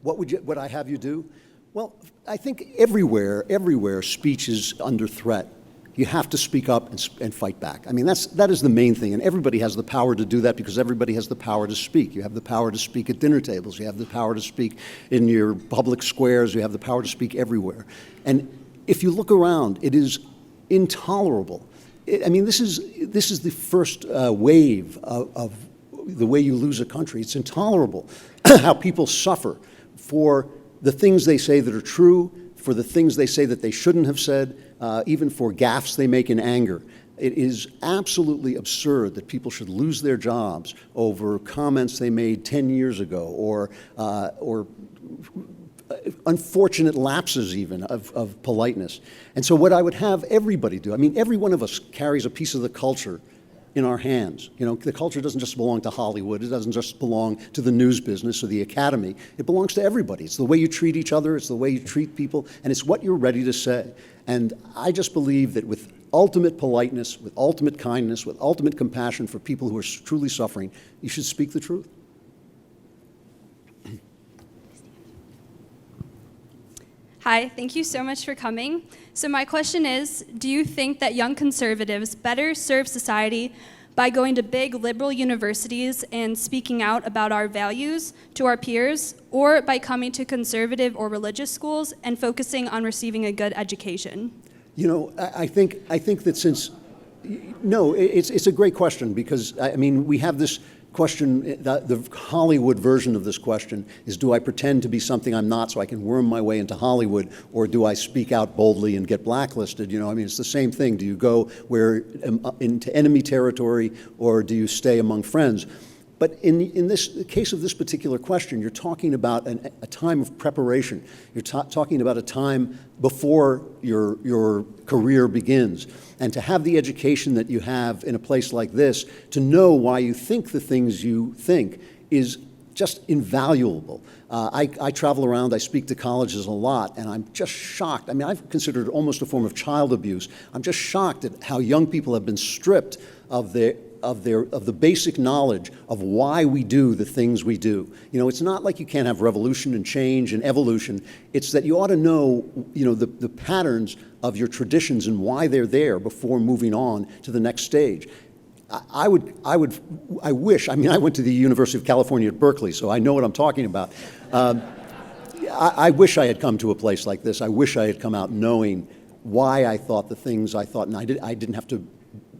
What would I have you do? Well, I think everywhere speech is under threat. You have to speak up and fight back. I mean, that is the main thing, and everybody has the power to do that because everybody has the power to speak. You have the power to speak at dinner tables. You have the power to speak in your public squares. You have the power to speak everywhere. And if you look around, it is intolerable. This is the first wave of the way you lose a country. It's intolerable how people suffer for the things they say that are true, for the things they say that they shouldn't have said, even for gaffes they make in anger. It is absolutely absurd that people should lose their jobs over comments they made 10 years ago or unfortunate lapses even of politeness. And so what I would have everybody do, every one of us carries a piece of the culture in our hands. You know, the culture doesn't just belong to Hollywood. It doesn't just belong to the news business or the academy. It belongs to everybody. It's the way you treat each other. It's the way you treat people. And it's what you're ready to say. And I just believe that with ultimate politeness, with ultimate kindness, with ultimate compassion for people who are truly suffering, you should speak the truth. Hi, thank you so much for coming. So my question is, do you think that young conservatives better serve society by going to big liberal universities and speaking out about our values to our peers, or by coming to conservative or religious schools and focusing on receiving a good education? You know, I think that since, no, it's a great question, because, I mean, we have this question, the Hollywood version of this question is, do I pretend to be something I'm not so I can worm my way into Hollywood, or do I speak out boldly and get blacklisted? You know, I mean, it's the same thing. Do you go into enemy territory, or do you stay among friends? But in this case of this particular question, you're talking about a time of preparation. You're talking about a time before your career begins. And to have the education that you have in a place like this, to know why you think the things you think, is just invaluable. I travel around, I speak to colleges a lot, and I'm just shocked. I mean, I've considered it almost a form of child abuse. I'm just shocked at how young people have been stripped of the basic knowledge of why we do the things we do. You know, it's not like you can't have revolution and change and evolution. It's that you ought to know, you know, the patterns of your traditions and why they're there before moving on to the next stage. I wish, I mean, I went to the University of California at Berkeley, so I know what I'm talking about. I wish I had come to a place like this. I wish I had come out knowing why I thought the things I thought, and I didn't have to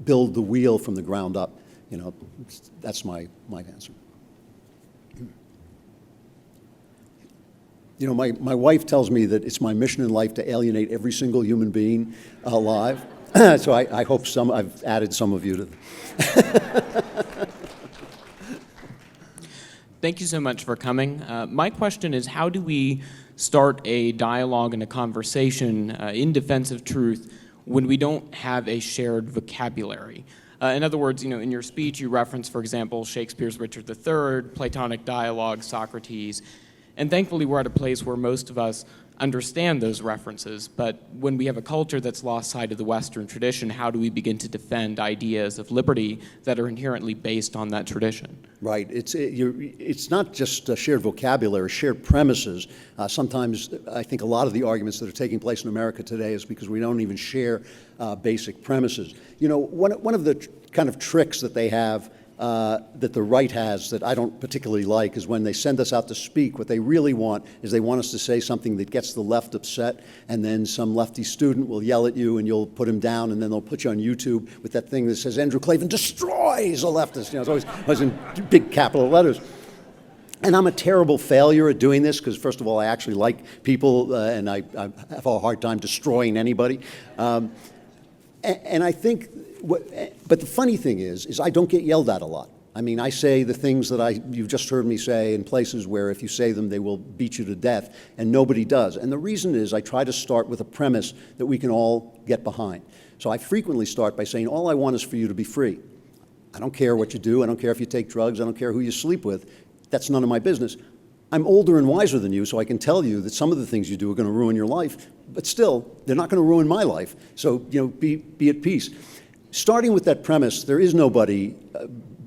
build the wheel from the ground up. You know, that's my answer. You know, my wife tells me that it's my mission in life to alienate every single human being alive. So I hope I've added some of you to Thank you so much for coming. My question is, how do we start a dialogue and a conversation in defense of truth when we don't have a shared vocabulary? In other words, you know, in your speech you reference, for example, Shakespeare's Richard III, Platonic dialogue, Socrates, and thankfully we're at a place where most of us understand those references, but when we have a culture that's lost sight of the Western tradition, how do we begin to defend ideas of liberty that are inherently based on that tradition? Right. It's not just a shared vocabulary, shared premises. Sometimes I think a lot of the arguments that are taking place in America today is because we don't even share basic premises. You know, one of the kind of tricks that they have, that the right has, that I don't particularly like, is when they send us out to speak, what they really want is they want us to say something that gets the left upset, and then some lefty student will yell at you and you'll put him down, and then they'll put you on YouTube with that thing that says Andrew Klavan destroys a leftist. You know, it's always in big capital letters. And I'm a terrible failure at doing this because, first of all, I actually like people and I have a hard time destroying anybody. And I think, but the funny thing is I don't get yelled at a lot. I mean, I say the things that you've just heard me say in places where if you say them, they will beat you to death, and nobody does. And the reason is I try to start with a premise that we can all get behind. So I frequently start by saying, all I want is for you to be free. I don't care what you do. I don't care if you take drugs. I don't care who you sleep with. That's none of my business. I'm older and wiser than you, so I can tell you that some of the things you do are going to ruin your life, but still, they're not going to ruin my life. So, you know, be at peace. Starting with that premise, there is nobody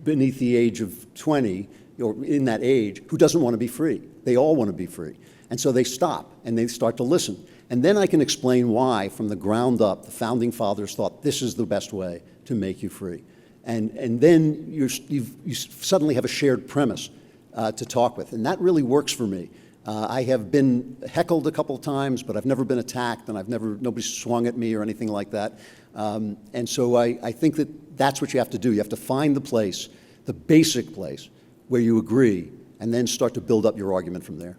beneath the age of 20, or in that age, who doesn't want to be free. They all want to be free. And so they stop, and they start to listen. And then I can explain why, from the ground up, the founding fathers thought this is the best way to make you free. And then you suddenly have a shared premise to talk with, and that really works for me. I have been heckled a couple of times, but I've never been attacked, and nobody swung at me or anything like that. And so I think that that's what you have to do. You have to find the place, the basic place, where you agree, and then start to build up your argument from there.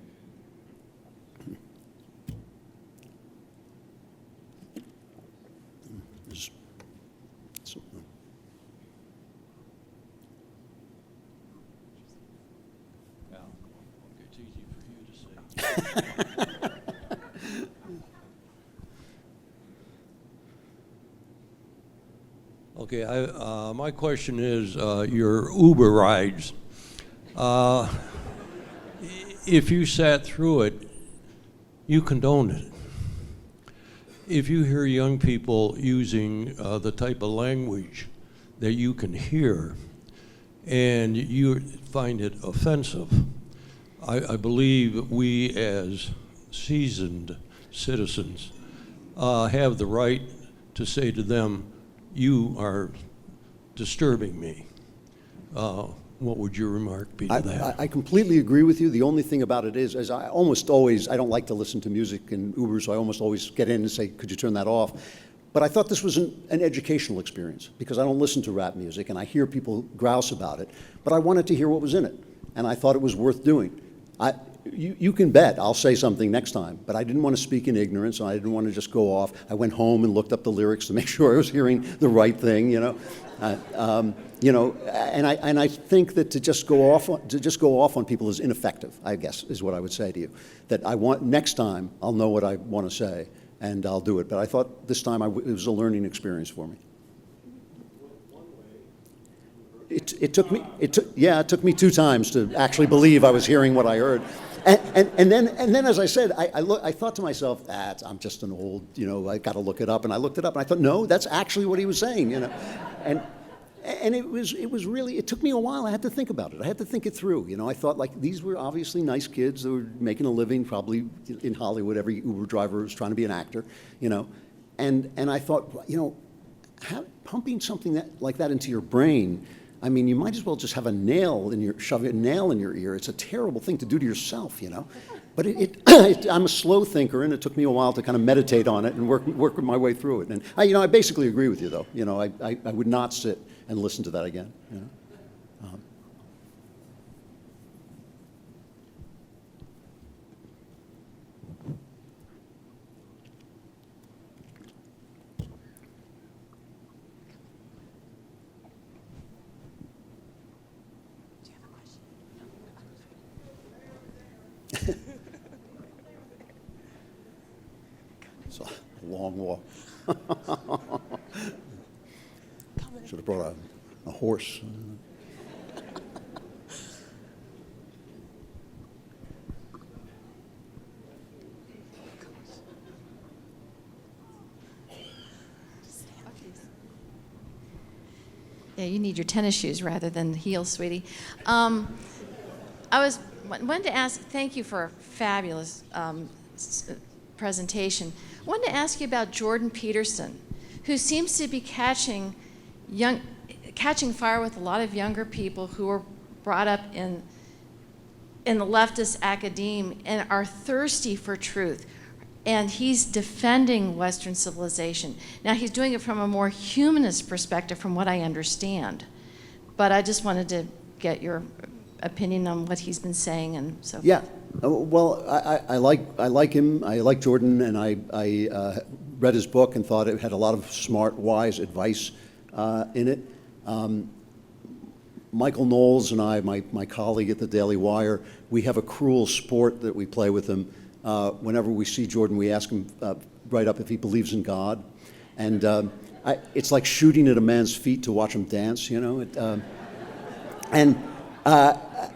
Okay, Okay, my question is your Uber rides. If you sat through it, you condoned it. If you hear young people using the type of language that you can hear and you find it offensive, I believe we as seasoned citizens have the right to say to them, you are disturbing me. What would your remark be to that? I completely agree with you. The only thing about it is I almost always, I don't like to listen to music in Uber, so I almost always get in and say, could you turn that off? But I thought this was an educational experience because I don't listen to rap music and I hear people grouse about it, but I wanted to hear what was in it, and I thought it was worth doing. You can bet I'll say something next time, but I didn't want to speak in ignorance, and I didn't want to just go off. I went home and looked up the lyrics to make sure I was hearing the right thing, you know. And I think that to just go off on people is ineffective, I guess, is what I would say to you. That next time I'll know what I want to say and I'll do it. But I thought this time it was a learning experience for me. It took me 2 times to actually believe I was hearing what I heard. And then, as I said, I thought to myself, I'm just an old, I got to look it up. And I looked it up, and I thought, no, that's actually what he was saying, And it was really, it took me a while. I had to think about it. I had to think it through. I thought, like, these were obviously nice kids that were making a living, probably in Hollywood. Every Uber driver was trying to be an actor, And I thought, pumping something like that into your brain, I mean, you might as well just have shove a nail in your ear. It's a terrible thing to do to yourself, But I'm a slow thinker, and it took me a while to kind of meditate on it and work my way through it. And I basically agree with you, though. I would not sit and listen to that again. It's a long walk. Should have brought a horse. Yeah, you need your tennis shoes rather than heels, sweetie. Wanted to ask, thank you for a fabulous presentation. Wanted to ask you about Jordan Peterson, who seems to be catching fire with a lot of younger people who were brought up in the leftist academe and are thirsty for truth. And he's defending Western civilization. Now, he's doing it from a more humanist perspective, from what I understand. But I just wanted to get your opinion on what he's been saying and so forth. Yeah. Well, I like him. I like Jordan, and I read his book and thought it had a lot of smart, wise advice in it. Michael Knowles and I, my colleague at the Daily Wire, we have a cruel sport that we play with him. Whenever we see Jordan, we ask him right up if he believes in God. And it's like shooting at a man's feet to watch him dance,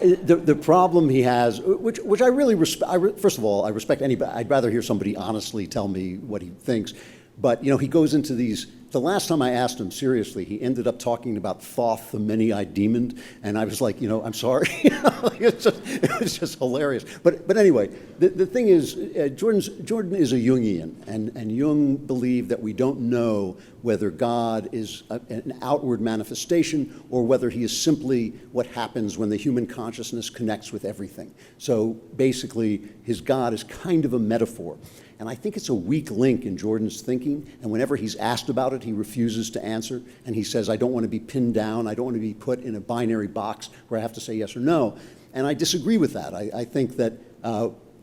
The problem he has, which I really respect, first of all, I respect anybody. I'd rather hear somebody honestly tell me what he thinks. But, he goes into these, the last time I asked him seriously, he ended up talking about Thoth, the many-eyed demon, and I was like, I'm sorry. It was just hilarious. But anyway, the thing is, Jordan is a Jungian, and Jung believed that we don't know whether God is an outward manifestation or whether he is simply what happens when the human consciousness connects with everything. So basically, his God is kind of a metaphor. And I think it's a weak link in Jordan's thinking, and whenever he's asked about it, he refuses to answer, and he says, I don't want to be pinned down, I don't want to be put in a binary box where I have to say yes or no. And I disagree with that. I think that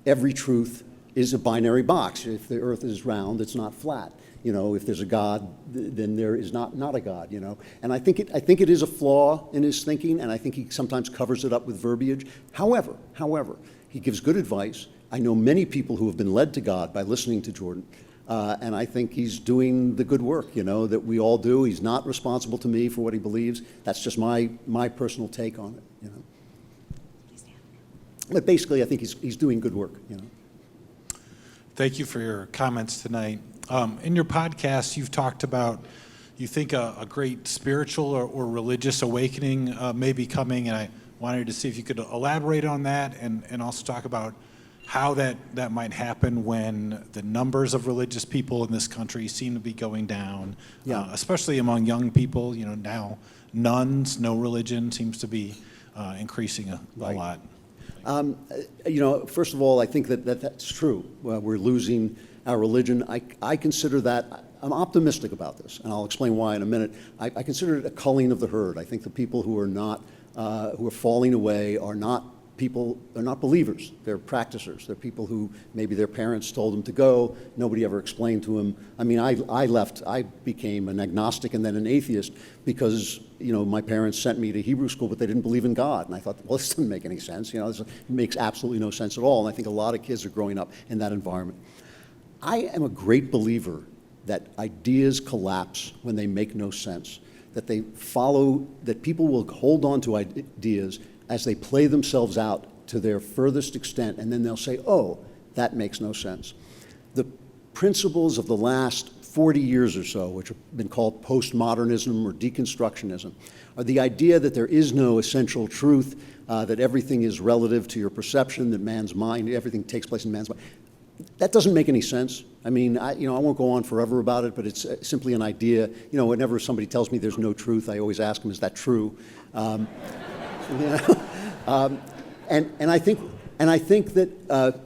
every truth is a binary box. If the earth is round, it's not flat. If there's a God, then there is not a God, And I think it is a flaw in his thinking, and I think he sometimes covers it up with verbiage. However, he gives good advice. I know many people who have been led to God by listening to Jordan. And I think he's doing the good work, that we all do. He's not responsible to me for what he believes. That's just my personal take on it, But basically, I think he's doing good work, Thank you for your comments tonight. In your podcast, you've talked about, you think a great spiritual or religious awakening may be coming, and I wanted to see if you could elaborate on that and also talk about how that might happen when the numbers of religious people in this country seem to be going down, especially among young people. Now nuns, no religion seems to be increasing a lot. First of all, I think that's true. We're losing our religion. I consider that, I'm optimistic about this, and I'll explain why in a minute. I consider it a culling of the herd. I think the people who are falling away are not believers. They're practicers. They're people who maybe their parents told them to go. Nobody ever explained to them. I mean, I became an agnostic and then an atheist because, my parents sent me to Hebrew school, but they didn't believe in God. And I thought, well, this doesn't make any sense. This makes absolutely no sense at all. And I think a lot of kids are growing up in that environment. I am a great believer that ideas collapse when they make no sense, that people will hold on to ideas as they play themselves out to their furthest extent, and then they'll say, oh, that makes no sense. The principles of the last 40 years or so, which have been called postmodernism or deconstructionism, are the idea that there is no essential truth, that everything is relative to your perception, that man's mind, everything takes place in man's mind. That doesn't make any sense. I mean, I won't go on forever about it, but it's simply an idea. Whenever somebody tells me there's no truth, I always ask them, is that true? And I think that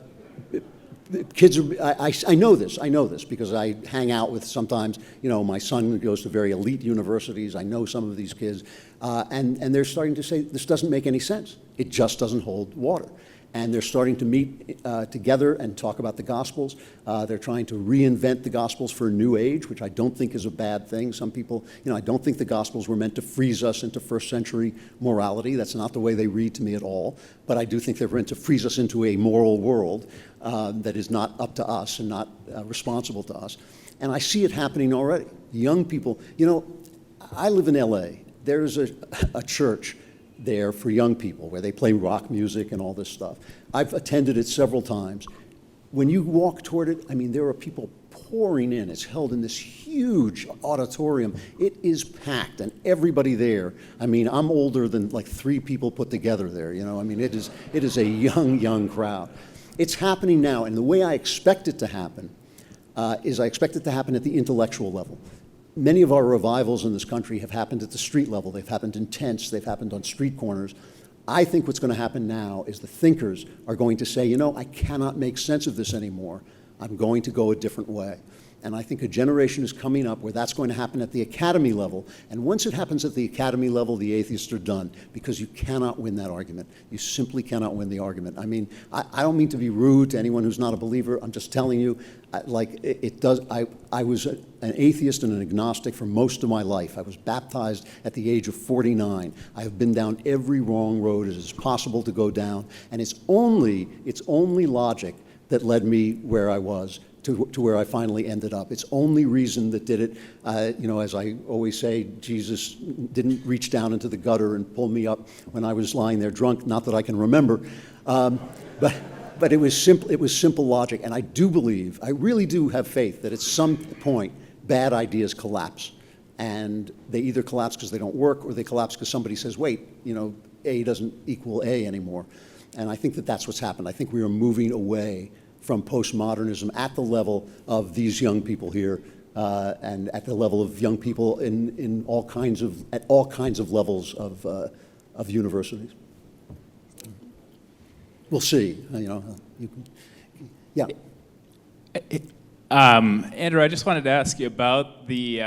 kids are, I know this because I hang out with sometimes, my son goes to very elite universities. I know some of these kids, and they're starting to say, this doesn't make any sense. It just doesn't hold water. And they're starting to meet together and talk about the Gospels. They're trying to reinvent the Gospels for a new age, which I don't think is a bad thing. Some people, I don't think the Gospels were meant to freeze us into first century morality. That's not the way they read to me at all. But I do think they're meant to freeze us into a moral world that is not up to us and not responsible to us. And I see it happening already. Young people, I live in LA. There's a church there for young people where they play rock music and all this stuff. I've attended it several times. When you walk toward it, there are people pouring in. It's held in this huge auditorium. It is packed, and everybody there, I'm older than like 3 people put together there, it is a young crowd. It's happening now, and the way I expect it to happen is I expect it to happen at the intellectual level. Many of our revivals in this country have happened at the street level. They've happened in tents. They've happened on street corners. I think what's going to happen now is the thinkers are going to say, I cannot make sense of this anymore. I'm going to go a different way. And I think a generation is coming up where that's going to happen at the academy level. And once it happens at the academy level, the atheists are done, because you cannot win that argument. You simply cannot win the argument. I don't mean to be rude to anyone who's not a believer. I'm just telling you, I was an atheist and an agnostic for most of my life. I was baptized at the age of 49. I have been down every wrong road as is possible to go down. And it's only logic that led me where I was, to where I finally ended up. It's only reason that did it. As I always say, Jesus didn't reach down into the gutter and pull me up when I was lying there drunk, not that I can remember. But it was simple logic. And I really do have faith that at some point, bad ideas collapse. And they either collapse because they don't work, or they collapse because somebody says, wait, A doesn't equal A anymore. And I think that that's what's happened. I think we are moving away from postmodernism at the level of these young people here, and at the level of young people at all kinds of levels of universities. We'll see. Yeah. Andrew, I just wanted to ask you about the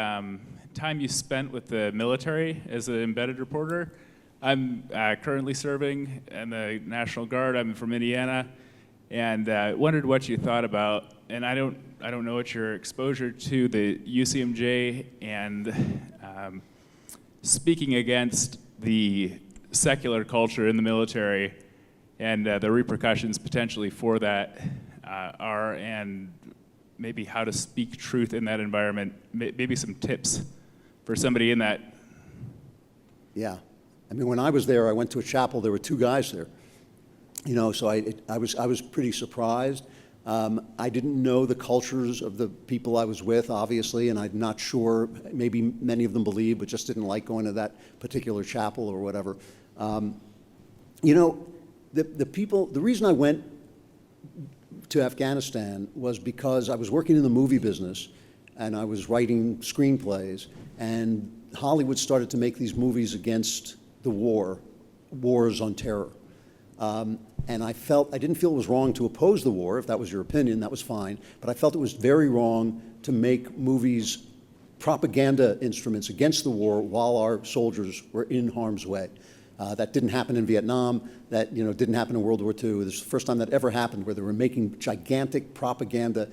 time you spent with the military as an embedded reporter. I'm currently serving in the National Guard. I'm from Indiana. And wondered what you thought about, and I don't know what your exposure to the UCMJ and speaking against the secular culture in the military and the repercussions potentially for that are, and maybe how to speak truth in that environment, maybe some tips for somebody in that. Yeah. I mean, when I was there, I went to a chapel, there were 2 guys there. You know, so I was pretty surprised. I didn't know the cultures of the people I was with, obviously, and I'm not sure, maybe many of them believed, but just didn't like going to that particular chapel or whatever. You know, the reason I went to Afghanistan was because I was working in the movie business and I was writing screenplays, and Hollywood started to make these movies against the wars on terror. And I didn't feel it was wrong to oppose the war. If that was your opinion, that was fine. But I felt it was very wrong to make movies propaganda instruments against the war while our soldiers were in harm's way. That didn't happen in Vietnam. That didn't happen in World War II. This is the first time that ever happened, where they were making gigantic propaganda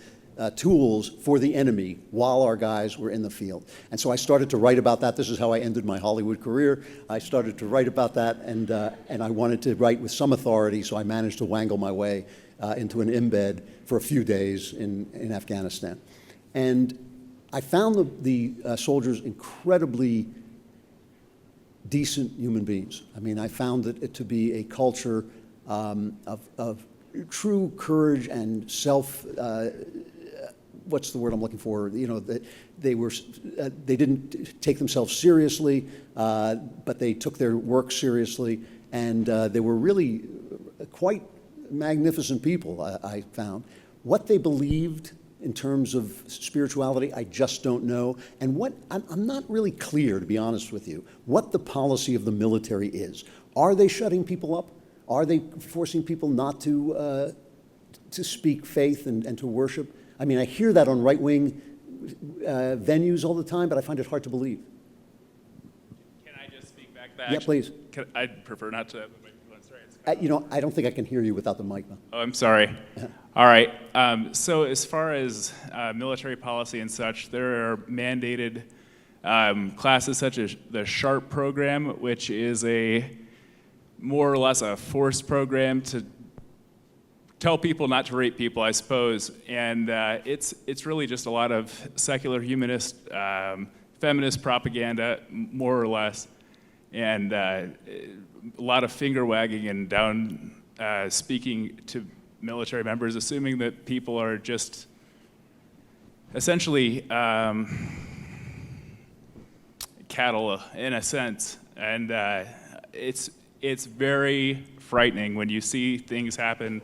tools for the enemy while our guys were in the field. And so I started to write about that. This is how I ended my Hollywood career. I started to write about that, and I wanted to write with some authority, so I managed to wangle my way into an embed for a few days in Afghanistan. And I found the soldiers incredibly decent human beings. I mean, I found it to be a culture of true courage and what's the word I'm looking for? You know, they didn't take themselves seriously, but they took their work seriously, and they were really quite magnificent people, I found. What they believed in terms of spirituality, I just don't know. And I'm not really clear, to be honest with you, what the policy of the military is. Are they shutting people up? Are they forcing people not to speak faith and to worship? I mean, I hear that on right-wing venues all the time, but I find it hard to believe. Can I just speak back that? Yeah, please. I'd prefer not to have the microphone. Sorry. I don't think I can hear you without the mic, though. Oh, I'm sorry. All right. So as far as military policy and such, there are mandated classes such as the SHARP program, which is more or less a forced program to tell people not to rape people, I suppose. And it's really just a lot of secular humanist, feminist propaganda, more or less, and a lot of finger wagging and down speaking to military members, assuming that people are just essentially cattle in a sense. And it's very frightening when you see things happen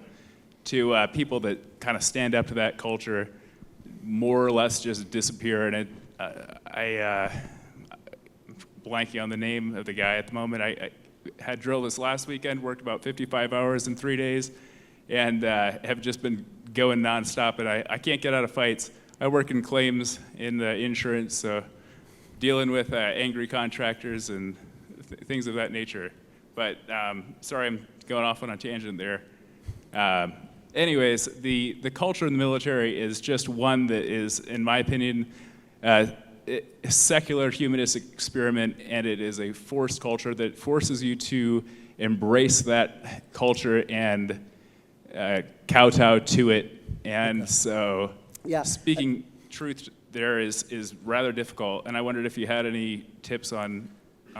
to people that kind of stand up to that culture, more or less just disappear. And I'm blanking on the name of the guy at the moment. I had drill this last weekend, worked about 55 hours in 3 days, and have just been going nonstop. And I can't get out of fights. I work in claims in the insurance, so dealing with angry contractors and things of that nature. But sorry, I'm going off on a tangent there. Anyways, the culture in the military is just one that is, in my opinion, a secular humanist experiment, and it is a forced culture that forces you to embrace that culture and kowtow to it. And so speaking truth there is rather difficult, and I wondered if you had any tips on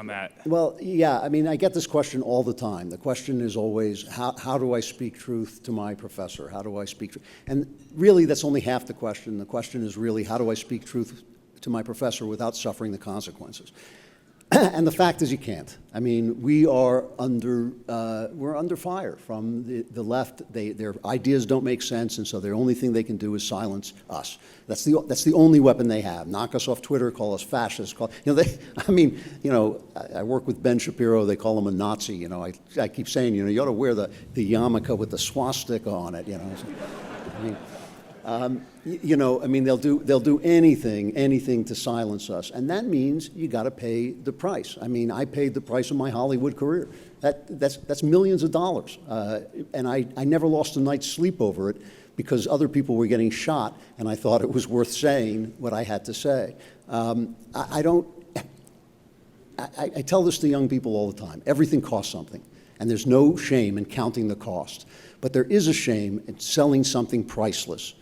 that. Well, yeah, I mean, I get this question all the time. The question is always, how do I speak truth to my professor? How do I speak truth? And really, that's only half the question. The question is really, how do I speak truth to my professor without suffering the consequences? And the fact is you can't. I mean, we're under fire from the left. Their ideas don't make sense, and so the only thing they can do is silence us. That's the only weapon they have. Knock us off Twitter, call us fascists. I work with Ben Shapiro. They call him a Nazi. I keep saying, you ought to wear the yarmulke with the swastika on it. They'll do anything to silence us, and that means you got to pay the price. I mean, I paid the price of my Hollywood career. That's millions of dollars, and I never lost a night's sleep over it because other people were getting shot, and I thought it was worth saying what I had to say. I tell this to young people all the time. Everything costs something, and there's no shame in counting the cost, but there is a shame in selling something priceless.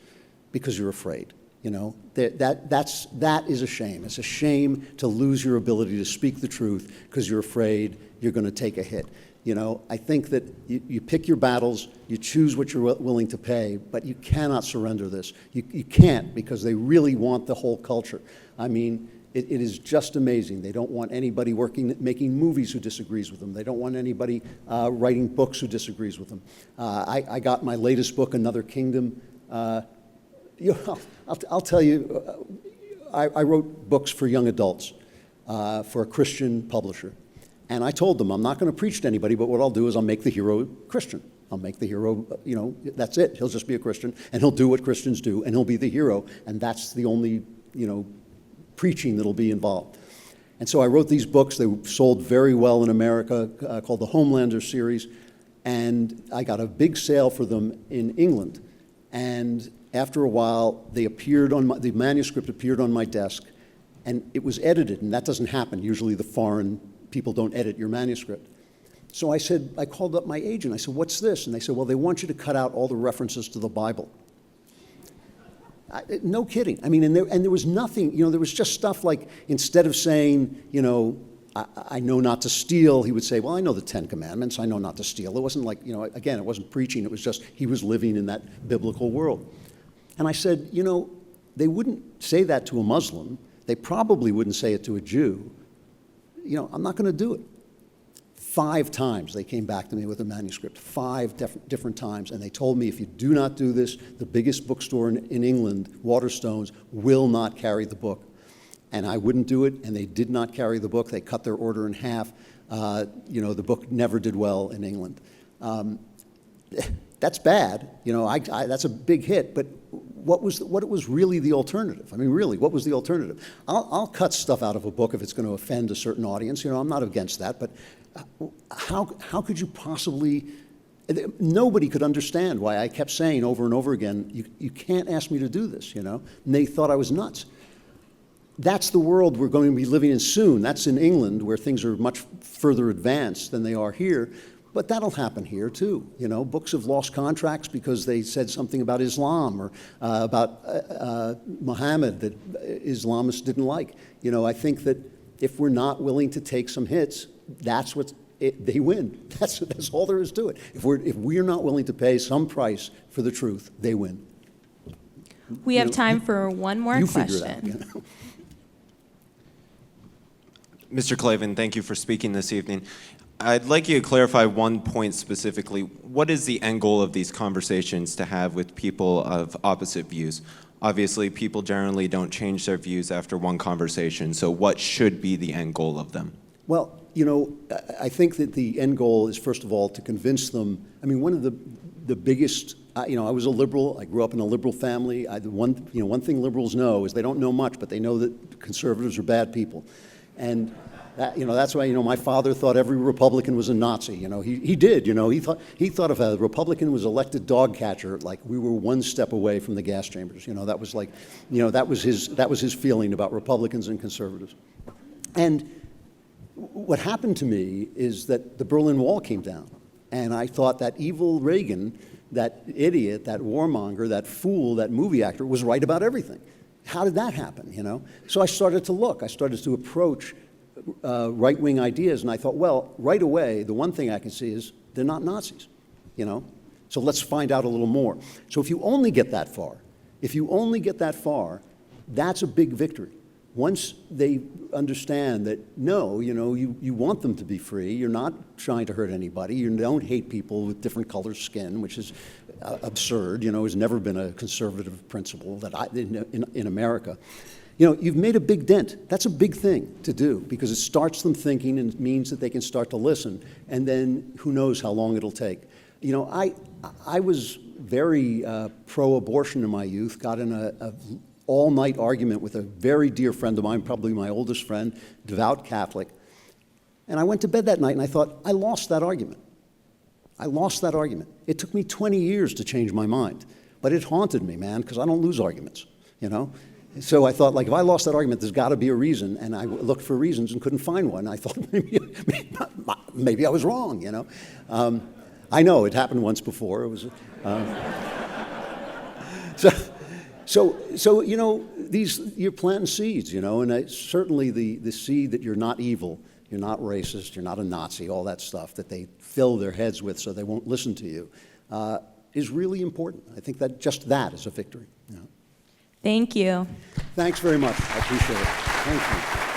because you're afraid. You know, that is a shame. It's a shame to lose your ability to speak the truth because you're afraid you're going to take a hit. You know, I think that you pick your battles, you choose what you're willing to pay, but you cannot surrender this. You can't, because they really want the whole culture. I mean, it is just amazing. They don't want anybody making movies who disagrees with them. They don't want anybody writing books who disagrees with them. I got my latest book, Another Kingdom. I'll tell you, I wrote books for young adults for a Christian publisher. And I told them, I'm not going to preach to anybody, but what I'll do is I'll make the hero Christian. I'll make the hero, you know, that's it. He'll just be a Christian, and he'll do what Christians do, and he'll be the hero, and that's the only, you know, preaching that'll be involved. And so I wrote these books. They sold very well in America, called the Homelanders series, and I got a big sale for them in England. And after a while, the manuscript appeared on my desk, and it was edited, and that doesn't happen. Usually the foreign people don't edit your manuscript. So I called up my agent. I said, what's this? And they said, well, they want you to cut out all the references to the Bible. No kidding. I mean, and there was nothing, you know, there was just stuff like, instead of saying, you know, I know not to steal, he would say, well, I know the 10 Commandments, I know not to steal. It wasn't like, you know, again, it wasn't preaching, it was just he was living in that biblical world. And I said, you know, they wouldn't say that to a Muslim. They probably wouldn't say it to a Jew. You know, I'm not going to do it. 5 times they came back to me with a manuscript, 5 different times, and they told me, if you do not do this, the biggest bookstore in England, Waterstones, will not carry the book. And I wouldn't do it, and they did not carry the book. They cut their order in half. You know, the book never did well in England. That's bad. You know, that's a big hit, but what was really the alternative? I mean, really, what was the alternative? I'll cut stuff out of a book if it's going to offend a certain audience. You know, I'm not against that, but how could you possibly? Nobody could understand why I kept saying over and over again, you can't ask me to do this, you know? And they thought I was nuts. That's the world we're going to be living in soon. That's in England, where things are much further advanced than they are here. But that'll happen here too. You know, books have lost contracts because they said something about Islam or about Muhammad that Islamists didn't like. You know, I think that if we're not willing to take some hits, that's what they win. That's all there is to it. If we're not willing to pay some price for the truth, they win. We have time for one more question. Figure it out, you know? Mr. Klavan, thank you for speaking this evening. I'd like you to clarify one point specifically. What is the end goal of these conversations to have with people of opposite views? Obviously, people generally don't change their views after one conversation, so what should be the end goal of them? Well, you know, I think that the end goal is, first of all, to convince them. I mean, one of the biggest, you know, I was a liberal. I grew up in a liberal family. One thing liberals know is they don't know much, but they know that conservatives are bad people. And you know, that's why, you know, my father thought every Republican was a Nazi. You know, he did. You know, he thought if a Republican was elected dog catcher, like we were one step away from the gas chambers. You know, that was like, you know, that was his feeling about Republicans and conservatives. And what happened to me is that the Berlin Wall came down, and I thought that evil Reagan, that idiot, that warmonger, that fool, that movie actor was right about everything. How did that happen? You know, so I started to look. I started to approach right-wing ideas, and I thought, well, right away, the one thing I can see is they're not Nazis, you know? So let's find out a little more. So if you only get that far, that's a big victory. Once they understand that, no, you know, you want them to be free, you're not trying to hurt anybody, you don't hate people with different color skin, which is absurd, you know, has never been a conservative principle that in America. You know, you've made a big dent. That's a big thing to do because it starts them thinking and it means that they can start to listen. And then who knows how long it'll take. You know, I was very pro-abortion in my youth, got in a all-night argument with a very dear friend of mine, probably my oldest friend, devout Catholic. And I went to bed that night and I thought, I lost that argument. It took me 20 years to change my mind. But it haunted me, man, because I don't lose arguments, you know? So I thought, like, if I lost that argument, there's got to be a reason. And I looked for reasons and couldn't find one. I thought, maybe I was wrong, you know? I know, it happened once before. It was, So you know, you're planting seeds, you know, and certainly the seed that you're not evil, you're not racist, you're not a Nazi, all that stuff that they fill their heads with so they won't listen to you, is really important. I think that just that is a victory. You know? Thank you. Thanks very much. I appreciate it. Thank you.